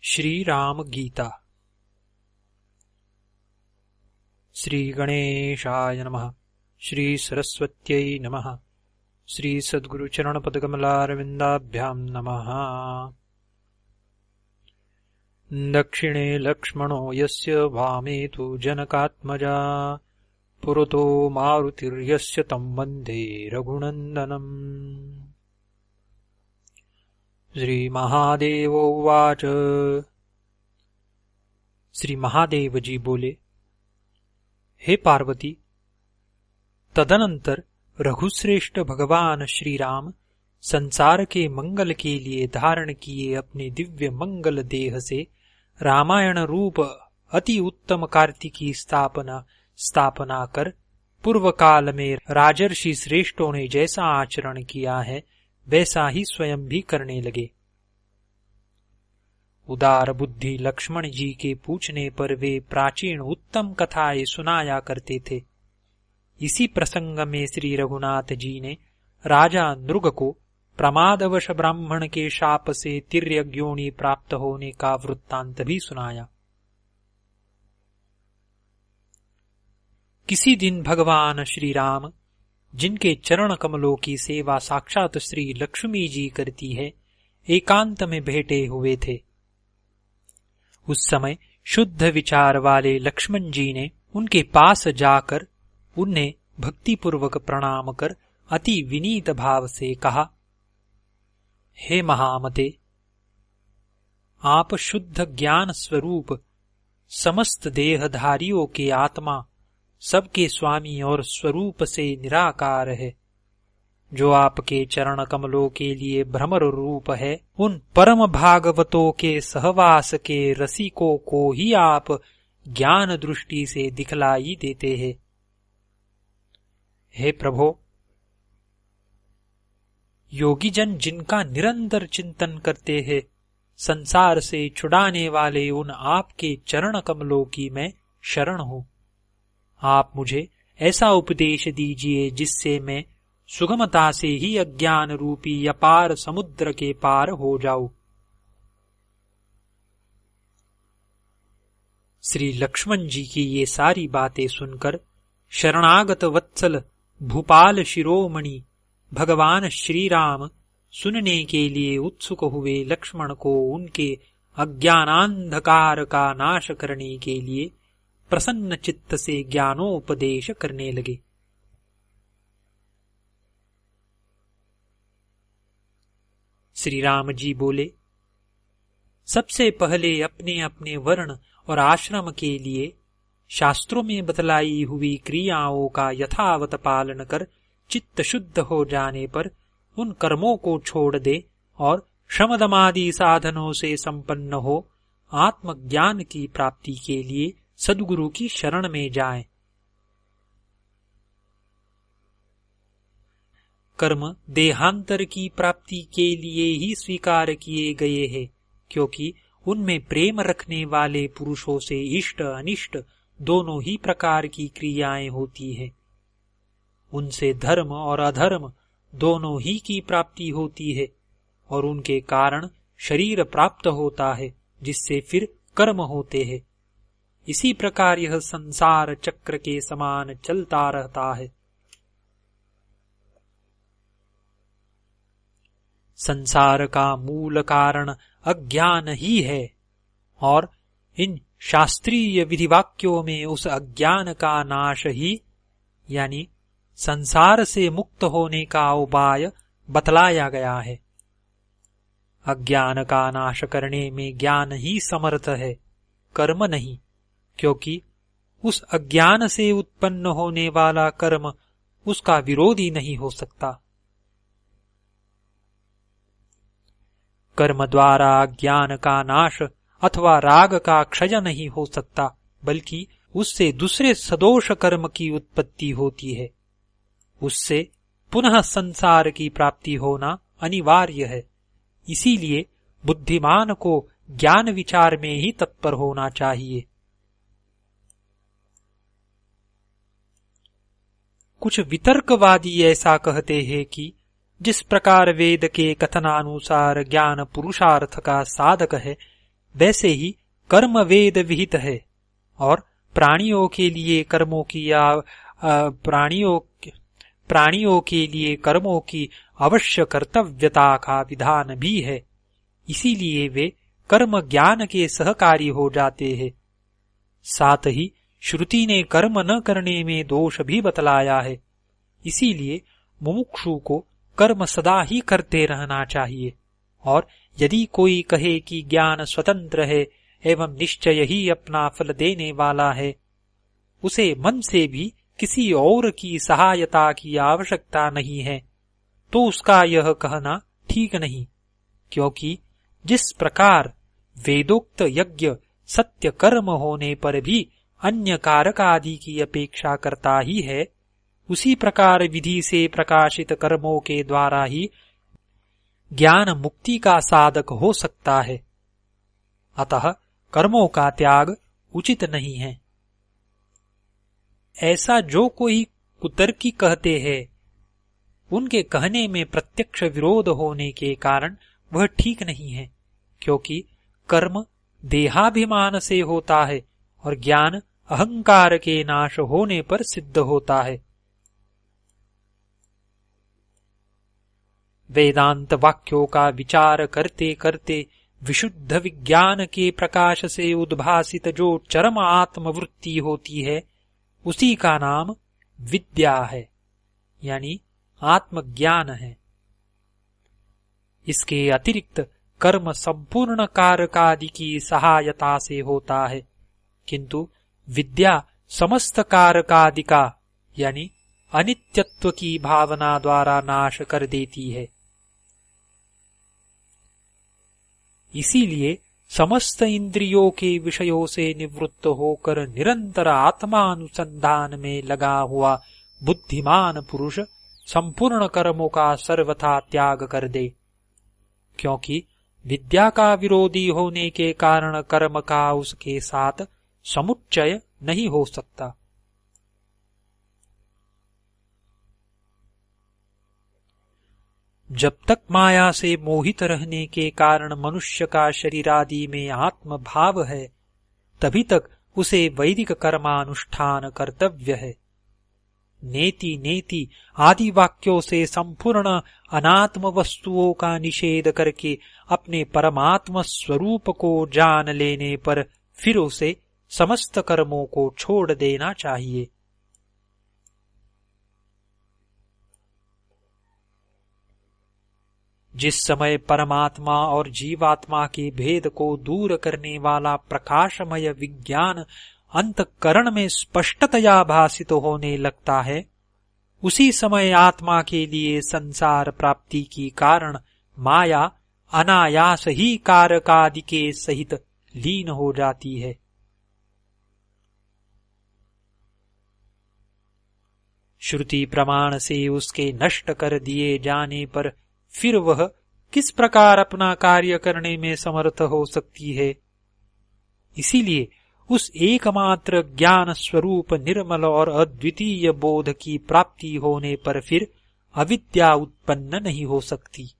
श्री राम गीता। श्री गणेशाय नमः। श्री सरस्वत्यै नमः। श्री सद्गुरु चरण पद्मकमलारविन्दाभ्यां नमः। दक्षिणे लक्ष्मणो यस्य वामे तु जनकात्मजा पुरतो मारुतिर्यस्य तं वन्दे रघुनन्दनम्। श्री महादेव उवाच। श्री महादेव जी बोले, हे पार्वती, तदनंतर रघुश्रेष्ठ भगवान श्री राम संसार के मंगल के लिए धारण किए अपने दिव्य मंगल देह से रामायण रूप अति उत्तम कार्तिकी स्थापना कर पूर्व काल में राजर्षि श्रेष्ठों ने जैसा आचरण किया है वैसा ही स्वयं भी करने लगे। उदार बुद्धि लक्ष्मण जी के पूछने पर वे प्राचीन उत्तम कथाएं सुनाया करते थे। इसी प्रसंग में श्री रघुनाथ जी ने राजा नृग को प्रमादवश ब्राह्मण के शाप से तिर्यक योनि प्राप्त होने का वृत्तांत भी सुनाया। किसी दिन भगवान श्री राम, जिनके चरण कमलों की सेवा साक्षात श्री लक्ष्मी जी करती है, एकांत में बैठे हुए थे। उस समय शुद्ध विचार वाले लक्ष्मण जी ने उनके पास जाकर उन्हें भक्तिपूर्वक प्रणाम कर अति विनीत भाव से कहा, हे महामते, आप शुद्ध ज्ञान स्वरूप समस्त देहधारियों के आत्मा, सबके स्वामी और स्वरूप से निराकार है, जो आपके चरण कमलों के लिए भ्रमर रूप है। उन परम भागवतों के सहवास के रसिकों को ही आप ज्ञान दृष्टि से दिखलाई देते हैं। हे प्रभो, योगी जन जिनका निरंतर चिंतन करते हैं, संसार से छुड़ाने वाले उन आपके चरण कमलों की मैं शरण हूं। आप मुझे ऐसा उपदेश दीजिए जिससे मैं सुगमता से ही अज्ञान रूपी अपार समुद्र के पार हो जाऊं। श्री लक्ष्मण जी की ये सारी बातें सुनकर शरणागत वत्सल भूपाल शिरोमणि भगवान श्री राम सुनने के लिए उत्सुक हुए लक्ष्मण को उनके अज्ञानांधकार का नाश करने के लिए प्रसन्न चित्त से ज्ञानोपदेश करने लगे। श्री राम जी बोले, सबसे पहले अपने अपने वर्ण और आश्रम के लिए शास्त्रों में बतलाई हुई क्रियाओं का यथावत पालन कर चित्त शुद्ध हो जाने पर उन कर्मों को छोड़ दे और शमदमादि साधनों से संपन्न हो आत्मज्ञान की प्राप्ति के लिए सद्गुरु की शरण में जाएं। कर्म देहांतर की प्राप्ति के लिए ही स्वीकार किए गए हैं, क्योंकि उनमें प्रेम रखने वाले पुरुषों से इष्ट अनिष्ट दोनों ही प्रकार की क्रियाएं होती हैं। उनसे धर्म और अधर्म दोनों ही की प्राप्ति होती है और उनके कारण शरीर प्राप्त होता है, जिससे फिर कर्म होते हैं। इसी प्रकार यह संसार चक्र के समान चलता रहता है। संसार का मूल कारण अज्ञान ही है और इन शास्त्रीय विधिवाक्यों में उस अज्ञान का नाश ही यानी संसार से मुक्त होने का उपाय बतलाया गया है। अज्ञान का नाश करने में ज्ञान ही समर्थ है, कर्म नहीं, क्योंकि उस अज्ञान से उत्पन्न होने वाला कर्म उसका विरोधी नहीं हो सकता। कर्म द्वारा अज्ञान का नाश अथवा राग का क्षय नहीं हो सकता, बल्कि उससे दूसरे सदोष कर्म की उत्पत्ति होती है। उससे पुनः संसार की प्राप्ति होना अनिवार्य है। इसीलिए बुद्धिमान को ज्ञान विचार में ही तत्पर होना चाहिए। कुछ वितर्कवादी ऐसा कहते हैं कि जिस प्रकार वेद के कथनानुसार ज्ञान पुरुषार्थ का साधक है, वैसे ही कर्म वेद विहित है और प्राणियों के लिए प्राणियों के लिए कर्मों की अवश्य कर्तव्यता का विधान भी है। इसीलिए वे कर्म ज्ञान के सहकारी हो जाते हैं। साथ ही श्रुति ने कर्म न करने में दोष भी बतलाया है। इसीलिए मुमुक्षु को कर्म सदा ही करते रहना चाहिए। और यदि कोई कहे कि ज्ञान स्वतंत्र है एवं निश्चय ही अपना फल देने वाला है, उसे मन से भी किसी और की सहायता की आवश्यकता नहीं है, तो उसका यह कहना ठीक नहीं। क्योंकि जिस प्रकार वेदोक्त यज्ञ सत्य कर्म होने पर भी अन्य कारक आदि की अपेक्षा करता ही है, उसी प्रकार विधि से प्रकाशित कर्मों के द्वारा ही ज्ञान मुक्ति का साधक हो सकता है। अतः कर्मों का त्याग उचित नहीं है। ऐसा जो कोई कुतर्की कहते हैं, उनके कहने में प्रत्यक्ष विरोध होने के कारण वह ठीक नहीं है। क्योंकि कर्म देहाभिमान से होता है और ज्ञान अहंकार के नाश होने पर सिद्ध होता है। वेदांत वाक्यों का विचार करते करते विशुद्ध विज्ञान के प्रकाश से उद्भासित जो चरम आत्मवृत्ति होती है, उसी का नाम विद्या है, यानी आत्मज्ञान है। इसके अतिरिक्त कर्म संपूर्ण कारकादि की सहायता से होता है, किंतु विद्या समस्त कारकादि का यानी अनित्यत्व की भावना द्वारा नाश कर देती है। इसीलिए समस्त इंद्रियों के विषयों से निवृत्त होकर निरंतर आत्मानुसंधान में लगा हुआ बुद्धिमान पुरुष संपूर्ण कर्मों का सर्वथा त्याग कर दे। क्योंकि विद्या का विरोधी होने के कारण कर्म का उसके साथ समुच्चय नहीं हो सकता। जब तक माया से मोहित रहने के कारण मनुष्य का शरीर आदि में आत्म भाव है, तभी तक उसे वैदिक कर्मानुष्ठान कर्तव्य है। नेति नेति आदि वाक्यों से संपूर्ण अनात्म वस्तुओं का निषेध करके अपने परमात्म स्वरूप को जान लेने पर फिर उसे समस्त कर्मों को छोड़ देना चाहिए। जिस समय परमात्मा और जीवात्मा के भेद को दूर करने वाला प्रकाशमय विज्ञान अंतःकरण में स्पष्टतया भासित होने लगता है, उसी समय आत्मा के लिए संसार प्राप्ति की कारण माया अनायास ही कारकादि के सहित लीन हो जाती है। श्रुति प्रमाण से उसके नष्ट कर दिए जाने पर फिर वह किस प्रकार अपना कार्य करने में समर्थ हो सकती है। इसीलिए उस एकमात्र ज्ञान स्वरूप निर्मल और अद्वितीय बोध की प्राप्ति होने पर फिर अविद्या उत्पन्न नहीं हो सकती।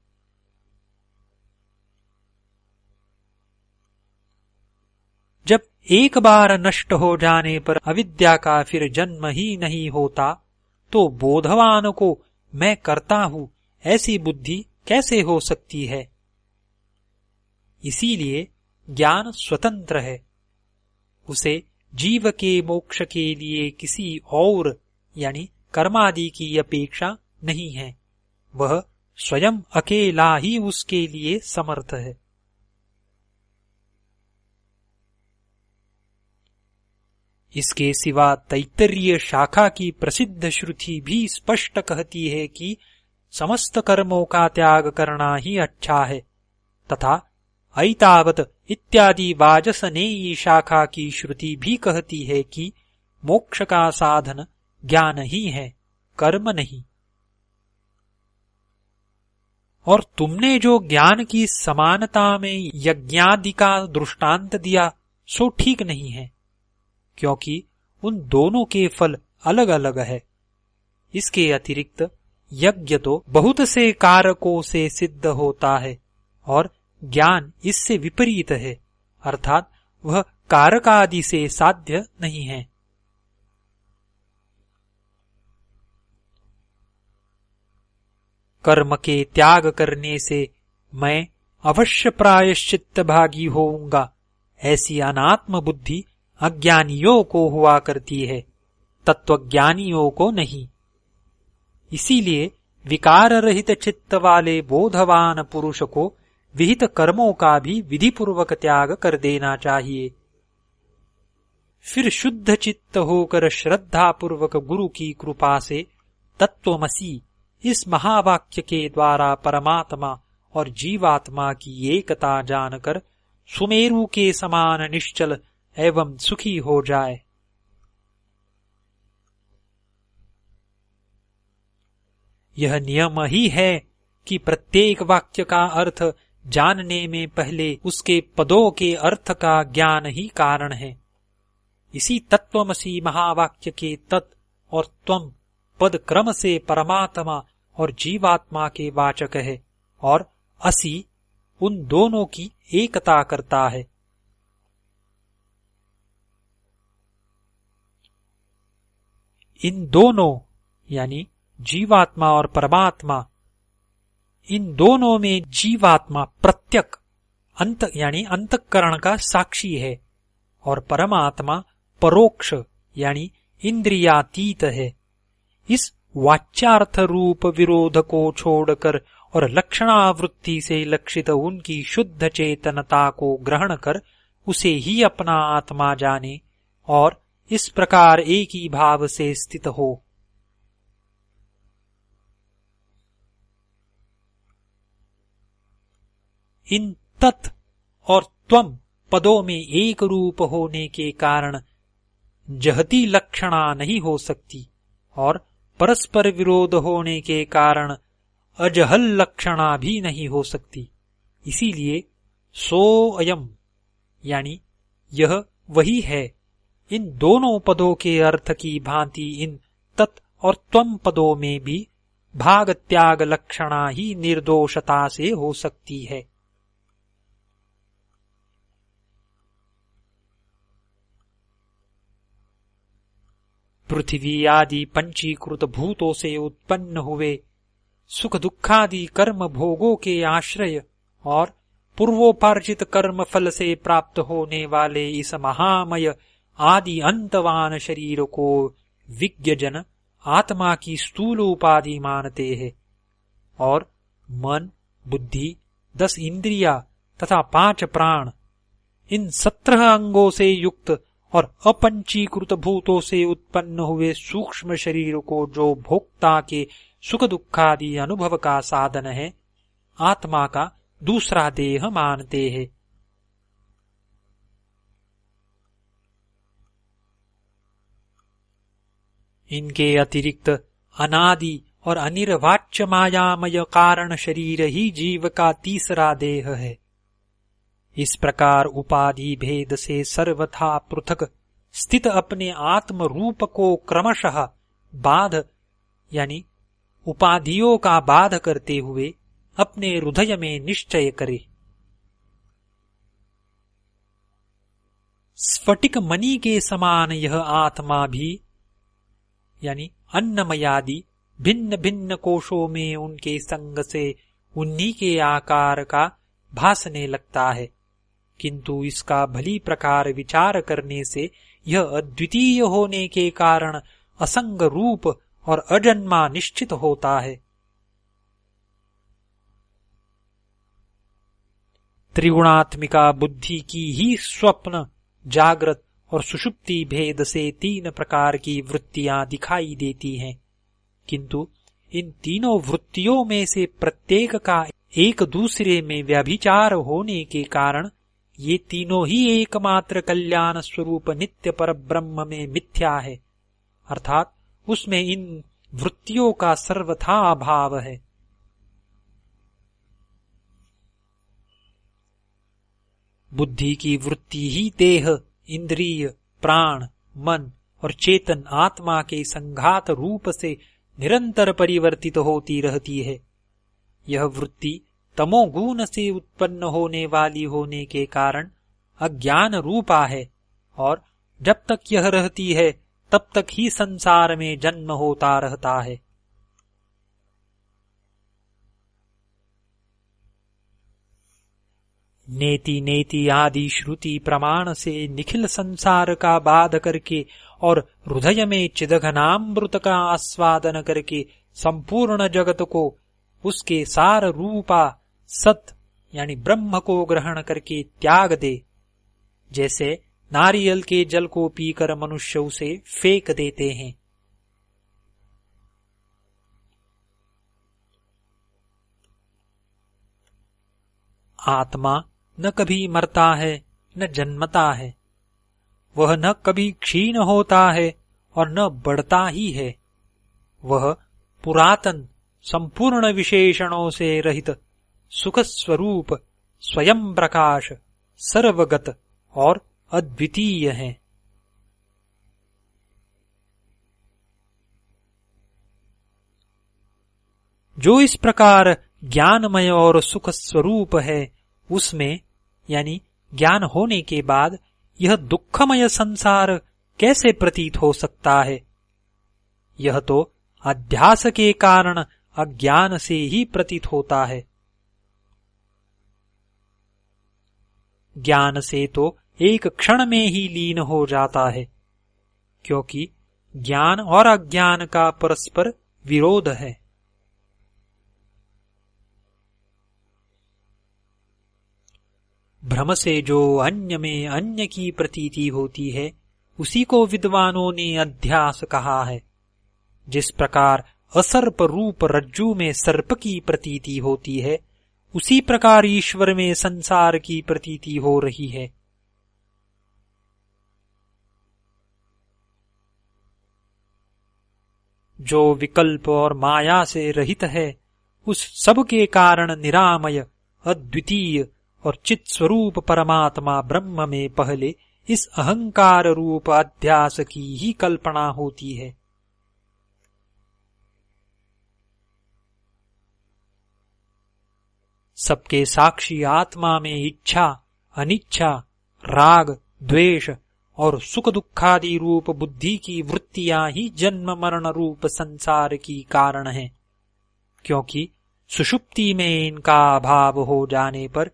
जब एक बार नष्ट हो जाने पर अविद्या का फिर जन्म ही नहीं होता, तो बोधवान को मैं करता हूं ऐसी बुद्धि कैसे हो सकती है। इसीलिए ज्ञान स्वतंत्र है। उसे जीव के मोक्ष के लिए किसी और यानी कर्मादि की अपेक्षा नहीं है। वह स्वयं अकेला ही उसके लिए समर्थ है। इसके सिवा तैत्तरीय शाखा की प्रसिद्ध श्रुति भी स्पष्ट कहती है कि समस्त कर्मों का त्याग करना ही अच्छा है, तथा ऐतावत इत्यादि वाजसनेयी शाखा की श्रुति भी कहती है कि मोक्ष का साधन ज्ञान ही है, कर्म नहीं। और तुमने जो ज्ञान की समानता में यज्ञादि का दृष्टांत दिया सो ठीक नहीं है, क्योंकि उन दोनों के फल अलग अलग है। इसके अतिरिक्त यज्ञ तो बहुत से कारकों से सिद्ध होता है और ज्ञान इससे विपरीत है अर्थात वह कारक आदि से साध्य नहीं है। कर्म के त्याग करने से मैं अवश्य प्रायश्चित्त भागी होऊंगा, ऐसी अनात्म बुद्धि अज्ञानियों को हुआ करती है, तत्वज्ञानियों को नहीं। इसीलिए विकार रहित चित्त वाले बोधवान पुरुष को विहित कर्मों का भी विधिपूर्वक त्याग कर देना चाहिए। फिर शुद्ध चित्त होकर श्रद्धा पूर्वक गुरु की कृपा से तत्वमसि इस महावाक्य के द्वारा परमात्मा और जीवात्मा की एकता जानकर सुमेरु के समान निश्चल एवं सुखी हो जाए। यह नियम ही है कि प्रत्येक वाक्य का अर्थ जानने में पहले उसके पदों के अर्थ का ज्ञान ही कारण है। इसी तत्वमसि महावाक्य के तत् और त्वम पद क्रम से परमात्मा और जीवात्मा के वाचक है और असि उन दोनों की एकता करता है। इन दोनों यानी जीवात्मा और परमात्मा, इन दोनों में जीवात्मा प्रत्यक अंत यानी अंतःकरण का साक्षी है और परमात्मा परोक्ष यानी इंद्रियातीत है। इस वाच्यार्थ रूप विरोध को छोड़कर और लक्षणावृत्ति से लक्षित उनकी शुद्ध चेतनता को ग्रहण कर उसे ही अपना आत्मा जाने और इस प्रकार एक ही भाव से स्थित हो। इन तत् और त्वम पदों में एक रूप होने के कारण जहती लक्षणा नहीं हो सकती और परस्पर विरोध होने के कारण अजहल लक्षणा भी नहीं हो सकती। इसीलिए सो अयम यानी यह वही है। इन दोनों पदों के अर्थ की भांति इन तत् और त्वम पदों में भी भाग त्याग लक्षणा ही निर्दोषता से हो सकती है। पृथ्वी आदि पंचीकृत भूतों से उत्पन्न हुए सुख दुखादि कर्म भोगों के आश्रय और पूर्वोपार्जित कर्म फल से प्राप्त होने वाले इस महामय आदि अंतवान शरीर को विज्ञजन आत्मा की स्थूल उपाधि मानते हैं और मन, बुद्धि, 10 इंद्रिया तथा 5 प्राण, इन 17 अंगों से युक्त और अपंचीकृत भूतों से उत्पन्न हुए सूक्ष्म शरीर को जो भोक्ता के सुख दुखादि अनुभव का साधन है, आत्मा का दूसरा देह मानते हैं। इनके अतिरिक्त अनादि और अनिर्वाच्य मायामय कारण शरीर ही जीव का तीसरा देह है। इस प्रकार उपाधि भेद से सर्वथा पृथक स्थित अपने आत्म रूप को क्रमशः बाध यानी उपाधियों का बाध करते हुए अपने हृदय में निश्चय करे। स्फटिक मणि के समान यह आत्मा भी यानी अन्नमयादि भिन्न भिन्न कोशों में उनके संग से उन्हीं के आकार का भासने लगता है, किंतु इसका भली प्रकार विचार करने से यह अद्वितीय होने के कारण असंग रूप और अजन्मा निश्चित होता है। त्रिगुणात्मिका बुद्धि की ही स्वप्न, जागृत और सुषुप्ति भेद से 3 प्रकार की वृत्तियां दिखाई देती हैं, किंतु इन तीनों वृत्तियों में से प्रत्येक का एक दूसरे में व्यभिचार होने के कारण ये तीनों ही एकमात्र कल्याण स्वरूप नित्य पर ब्रह्म में मिथ्या है, अर्थात उसमें इन वृत्तियों का सर्वथा अभाव है। बुद्धि की वृत्ति ही देह, इंद्रिय, प्राण, मन और चेतन आत्मा के संघात रूप से निरंतर परिवर्तित होती रहती है। यह वृत्ति तमोगुण से उत्पन्न होने वाली होने के कारण अज्ञान रूपा है और जब तक यह रहती है तब तक ही संसार में जन्म होता रहता है। नेति नेति आदि श्रुति प्रमाण से निखिल संसार का बाध करके और हृदय में चिदघनामृत का आस्वादन करके संपूर्ण जगत को उसके सार रूपा सत यानी ब्रह्म को ग्रहण करके त्याग दे, जैसे नारियल के जल को पीकर मनुष्य उसे फेंक देते हैं। आत्मा न कभी मरता है न जन्मता है, वह न कभी क्षीण होता है और न बढ़ता ही है। वह पुरातन संपूर्ण विशेषणों से रहित सुख स्वरूप स्वयं प्रकाश सर्वगत और अद्वितीय है। जो इस प्रकार ज्ञानमय और सुख स्वरूप है, उसमें यानी ज्ञान होने के बाद यह दुखमय संसार कैसे प्रतीत हो सकता है? यह तो अध्यास के कारण अज्ञान से ही प्रतीत होता है। ज्ञान से तो एक क्षण में ही लीन हो जाता है, क्योंकि ज्ञान और अज्ञान का परस्पर विरोध है। भ्रम से जो अन्य में अन्य की प्रतीति होती है, उसी को विद्वानों ने अध्यास कहा है। जिस प्रकार असर्प रूप रज्जु में सर्प की प्रतीति होती है, उसी प्रकार ईश्वर में संसार की प्रतीति हो रही है। जो विकल्प और माया से रहित है, उस सब के कारण निरामय अद्वितीय और चित स्वरूप परमात्मा ब्रह्म में पहले इस अहंकार रूप अध्यास की ही कल्पना होती है। सबके साक्षी आत्मा में इच्छा, अनिच्छा, राग, द्वेष और सुख दुखादि रूप बुद्धि की वृत्तियां ही जन्म मरण रूप संसार की कारण हैं, क्योंकि सुषुप्ति में इनका अभाव हो जाने पर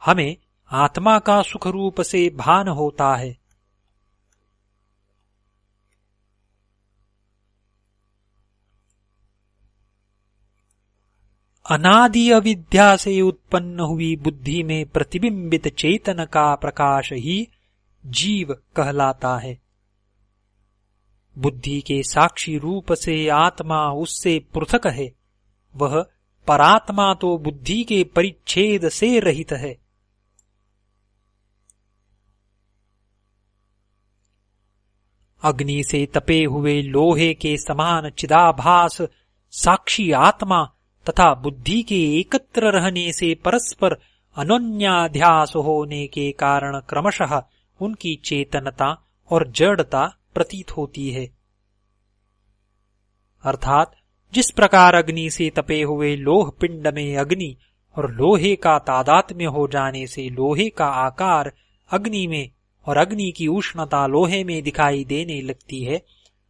हमें आत्मा का सुख रूप से भान होता है। अनादि अविद्या से उत्पन्न हुई बुद्धि में प्रतिबिंबित चेतन का प्रकाश ही जीव कहलाता है। बुद्धि के साक्षी रूप से आत्मा उससे पृथक है, वह परात्मा तो बुद्धि के परिच्छेद से रहित है। अग्नि से तपे हुए लोहे के समान चिदाभास साक्षी आत्मा तथा बुद्धि के एकत्र रहने से परस्पर अनन्याध्यास होने के कारण क्रमशः उनकी चेतनता और जड़ता प्रतीत होती है। अर्थात जिस प्रकार अग्नि से तपे हुए लोह पिंड में अग्नि और लोहे का तादात्म्य हो जाने से लोहे का आकार अग्नि में और अग्नि की उष्णता लोहे में दिखाई देने लगती है,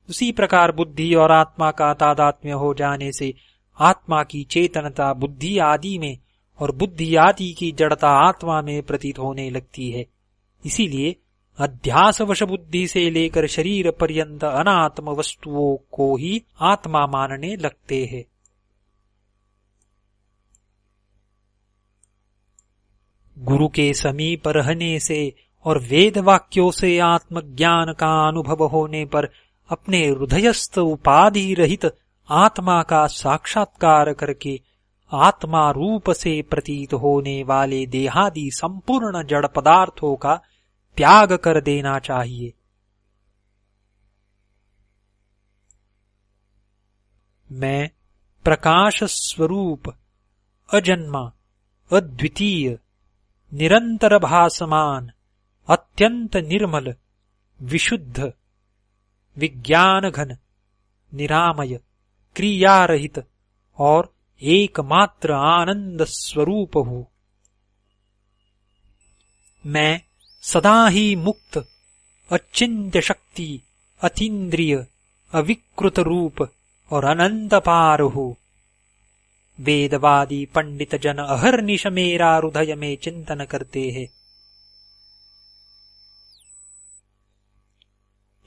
उसी प्रकार बुद्धि और आत्मा का तादात्म्य हो जाने से आत्मा की चेतनता बुद्धि आदि में और बुद्धि आदि की जड़ता आत्मा में प्रतीत होने लगती है। इसीलिए अध्यासवश बुद्धि से लेकर शरीर पर्यंत अनात्म वस्तुओं को ही आत्मा मानने लगते हैं। गुरु के समीप रहने से और वेद वाक्यों से आत्मज्ञान का अनुभव होने पर अपने हृदयस्थ उपाधि रहित आत्मा का साक्षात्कार करके आत्मा रूप से प्रतीत होने वाले देहादि संपूर्ण जड़ पदार्थों का त्याग कर देना चाहिए। मैं प्रकाश स्वरूप अजन्मा अद्वितीय निरंतर भासमान अत्यंत निर्मल विशुद्ध विज्ञान घन निरामय क्रियारहित और एकमात्र आनंद स्वरूप हूँ। मैं सदा ही मुक्त, अचिंत्य शक्ति, अतीन्द्रिय, अविकृत रूप और अनंत पार हो। वेदवादी पंडित जन अहर्निश मेरा हृदय में चिंतन करते हैं।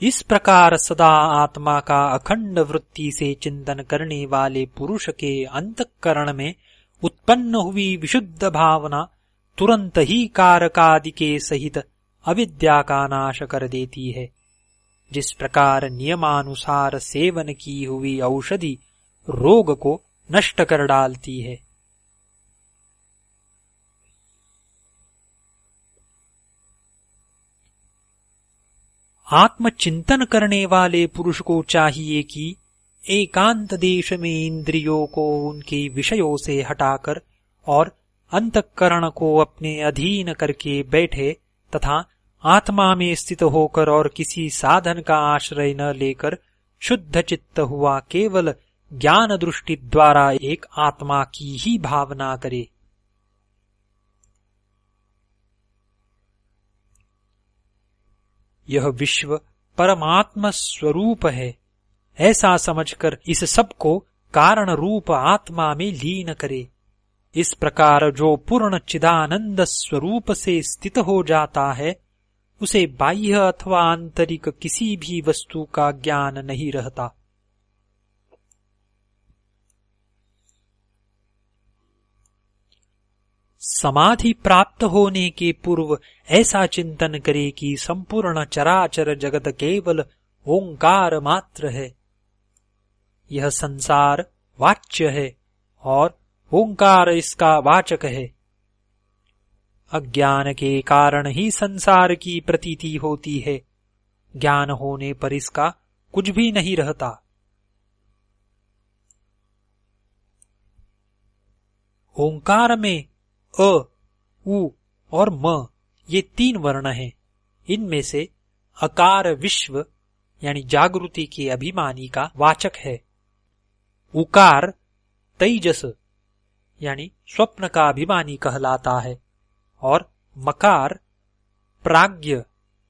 इस प्रकार सदा आत्मा का अखंड वृत्ति से चिंतन करने वाले पुरुष के अंतःकरण में उत्पन्न हुई विशुद्ध भावना तुरंत ही कारकादि के सहित अविद्या का नाश कर देती है। जिस प्रकार नियमानुसार सेवन की हुई औषधि रोग को नष्ट कर डालती है। आत्मचिंतन करने वाले पुरुष को चाहिए कि एकांत देश में इंद्रियों को उनके विषयों से हटाकर और अंतःकरण को अपने अधीन करके बैठे तथा आत्मा में स्थित होकर और किसी साधन का आश्रय न लेकर शुद्ध चित्त हुआ केवल ज्ञान दृष्टि द्वारा एक आत्मा की ही भावना करे। यह विश्व परमात्मा स्वरूप है, ऐसा समझकर इस सब को कारण रूप आत्मा में लीन करे। इस प्रकार जो पूर्ण चिदानंद स्वरूप से स्थित हो जाता है, उसे बाह्य अथवा आंतरिक किसी भी वस्तु का ज्ञान नहीं रहता। समाधि प्राप्त होने के पूर्व ऐसा चिंतन करे कि संपूर्ण चराचर जगत केवल ओंकार मात्र है। यह संसार वाच्य है और ओंकार इसका वाचक है। अज्ञान के कारण ही संसार की प्रतीति होती है, ज्ञान होने पर इसका कुछ भी नहीं रहता। ओंकार में अ, उ और म ये 3 वर्ण हैं। इनमें से अकार विश्व यानी जागृति के अभिमानी का वाचक है। उकार तेजस यानी स्वप्न का अभिमानी कहलाता है और मकार प्राज्ञ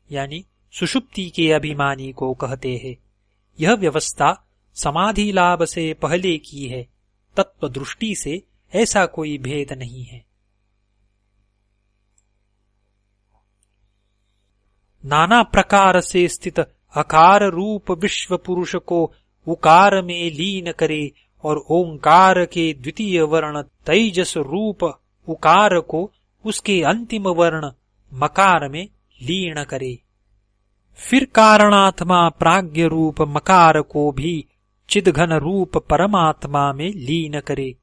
यानी सुषुप्ति के अभिमानी को कहते हैं। यह व्यवस्था समाधि लाभ से पहले की है। तत्व दृष्टि से ऐसा कोई भेद नहीं है। नाना प्रकार से स्थित अकार रूप विश्व पुरुष को उकार में लीन करे और ओंकार के द्वितीय वर्ण तेजस रूप उकार को उसके अंतिम वर्ण मकार में लीन करे। फिर कारणात्मा प्राज्ञ रूप मकार को भी चिदघन रूप परमात्मा में लीन करे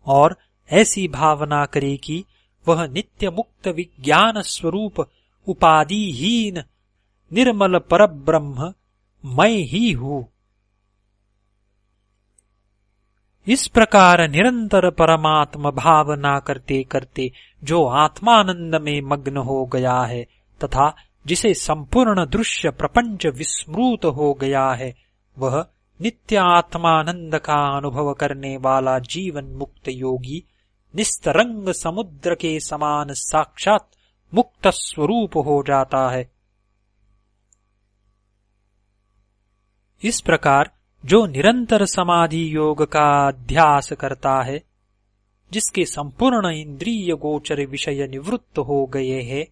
और ऐसी भावना करे कि वह नित्य मुक्त विज्ञान स्वरूप उपाधिहीन निर्मल परब्रह्म मैं ही हूँ। इस प्रकार निरंतर परमात्मा भावना करते करते जो आत्मानंद में मग्न हो गया है तथा जिसे संपूर्ण दृश्य प्रपंच विस्मृत हो गया है, वह नित्य आत्मानंद का अनुभव करने वाला जीवन मुक्त योगी निस्तरंग समुद्र के समान साक्षात मुक्त स्वरूप हो जाता है। इस प्रकार जो निरंतर समाधि योग का अध्यास करता है, जिसके संपूर्ण इंद्रिय गोचर विषय निवृत्त हो गए हैं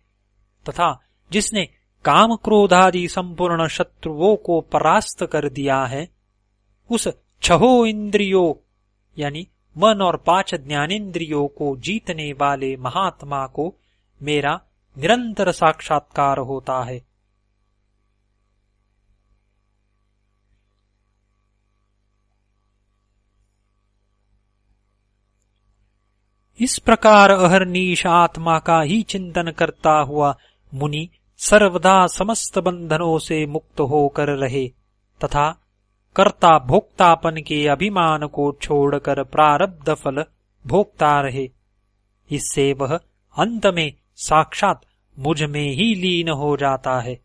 तथा जिसने काम क्रोधादि संपूर्ण शत्रुओं को परास्त कर दिया है, उस 6 इंद्रियों यानी मन और 5 ज्ञानेन्द्रियों को जीतने वाले महात्मा को मेरा निरंतर साक्षात्कार होता है। इस प्रकार अहर्निश आत्मा का ही चिंतन करता हुआ मुनि सर्वदा समस्त बंधनों से मुक्त होकर रहे तथा कर्ता भोक्तापन के अभिमान को छोड़कर प्रारब्ध फल भोगता रहे। इससे वह अंत में साक्षात मुझ में ही लीन हो जाता है।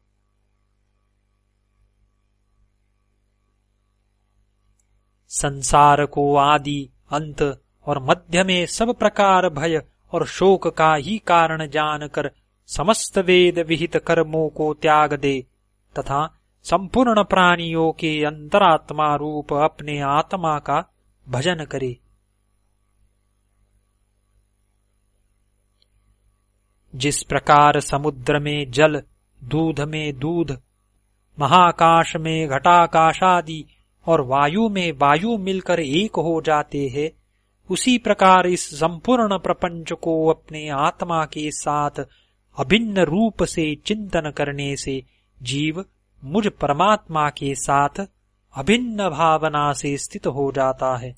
संसार को आदि अंत और मध्य में सब प्रकार भय और शोक का ही कारण जानकर समस्त वेद विहित कर्मों को त्याग दे तथा संपूर्ण प्राणियों के अंतरात्मा रूप अपने आत्मा का भजन करे। जिस प्रकार समुद्र में जल, दूध में दूध, महाकाश में घटाकाश आदि और वायु में वायु मिलकर एक हो जाते हैं, उसी प्रकार इस संपूर्ण प्रपंच को अपने आत्मा के साथ अभिन्न रूप से चिंतन करने से जीव मुझ परमात्मा के साथ अभिन्न भावना से स्थित हो जाता है।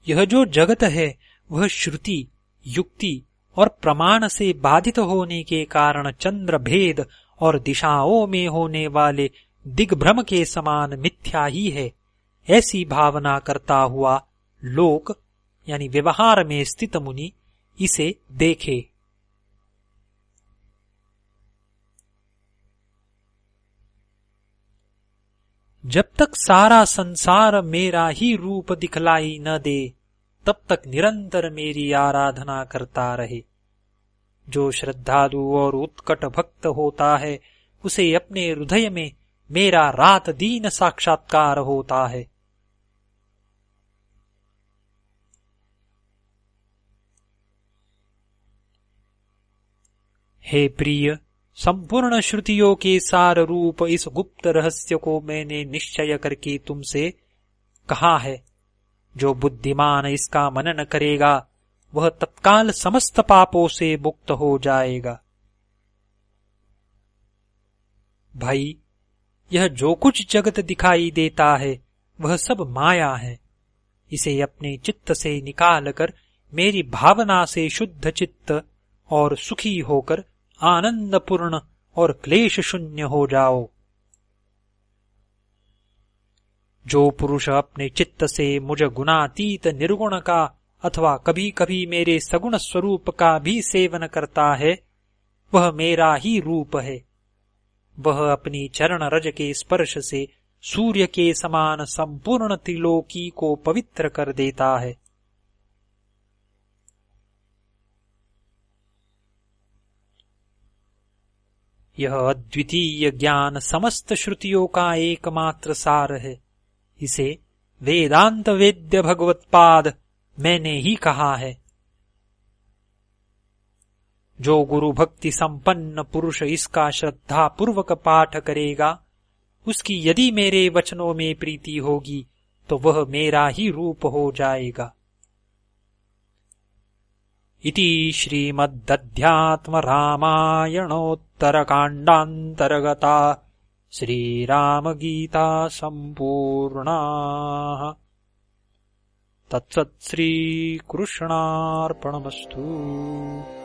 यह जो जगत है वह श्रुति, युक्ति और प्रमाण से बाधित होने के कारण चंद्र भेद और दिशाओं में होने वाले दिग्भ्रम के समान मिथ्या ही है, ऐसी भावना करता हुआ लोक यानी व्यवहार में स्थित मुनि इसे देखे। जब तक सारा संसार मेरा ही रूप दिखलाई न दे तब तक निरंतर मेरी आराधना करता रहे। जो श्रद्धालु और उत्कट भक्त होता है उसे अपने हृदय में मेरा रात दिन साक्षात्कार होता है। हे प्रिय, संपूर्ण श्रुतियों के सार रूप इस गुप्त रहस्य को मैंने निश्चय करके तुमसे कहा है। जो बुद्धिमान इसका मनन करेगा वह तत्काल समस्त पापों से मुक्त हो जाएगा। भाई, यह जो कुछ जगत दिखाई देता है वह सब माया है। इसे अपने चित्त से निकालकर मेरी भावना से शुद्ध चित्त और सुखी होकर आनंदपूर्ण और क्लेश शून्य हो जाओ। जो पुरुष अपने चित्त से मुझ गुणातीत निर्गुण का अथवा कभी कभी मेरे सगुण स्वरूप का भी सेवन करता है वह मेरा ही रूप है। वह अपनी चरण रज के स्पर्श से सूर्य के समान संपूर्ण त्रिलोकी को पवित्र कर देता है। यह अद्वितीय ज्ञान समस्त श्रुतियों का एकमात्र सार है। इसे वेदांत वेद्य भगवत्पाद मैंने ही कहा है। जो गुरु भक्ति संपन्न पुरुष इसका श्रद्धा पूर्वक पाठ करेगा उसकी यदि मेरे वचनों में प्रीति होगी तो वह मेरा ही रूप हो जाएगा। इति श्रीमद्अध्यात्म रामायणोत्तरकाण्डान्तर्गता श्रीरामगीता सम्पूर्णा। तत्सत् श्रीकृष्णार्पणमस्तु।